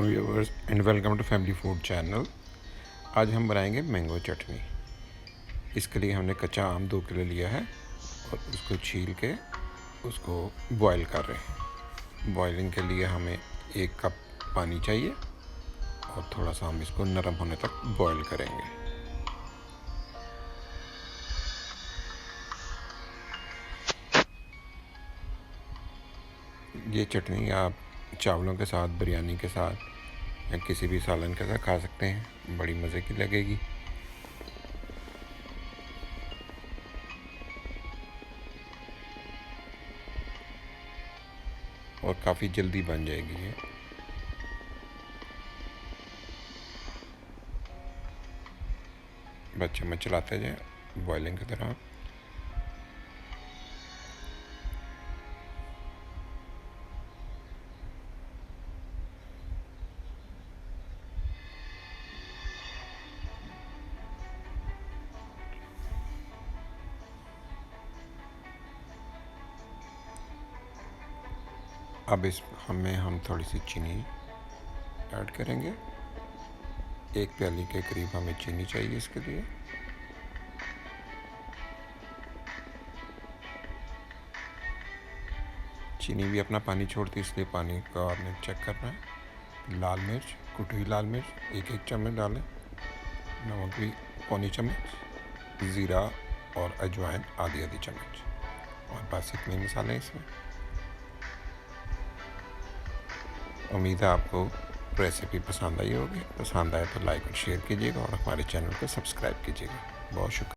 Viewers and welcome to family food channel. आज हम बनाएंगे मैंगो चटनी। इसके लिए हमने कच्चा आम 2 किलो लिया है और उसको छील के उसको बॉईल कर रहे हैं। बॉइलिंग के लिए हमें 1 कप पानी चाहिए और थोड़ा सा हम इसको नरम होने तक बॉईल करेंगे। ये चटनी आप चावलों के साथ, बिरयानी के साथ या किसी भी सालन के साथ खा सकते हैं। बड़ी मज़े की लगेगी। और काफ़ी जल्दी बन जाएगी ये। बस चम्मच चलाते जाए बॉइलिंग की तरह। अब इस हम थोड़ी सी चीनी ऐड करेंगे। 1 प्याली के करीब हमें चीनी चाहिए इसके लिए। चीनी भी अपना पानी छोड़ती है, इसलिए पानी का आपने चेक करना है। लाल मिर्च, कुटी हुई लाल मिर्च 1-1 चम्मच डालें। नमक भी पौनी चम्मच। ज़ीरा और अजवाइन आधी चम्मच। और बस इतने मसाले इसमें। उम्मीद है आपको रेसिपी पसंद आई होगी। पसंद आए तो लाइक और शेयर कीजिएगा और हमारे चैनल को सब्सक्राइब कीजिएगा। बहुत शुक्रिया।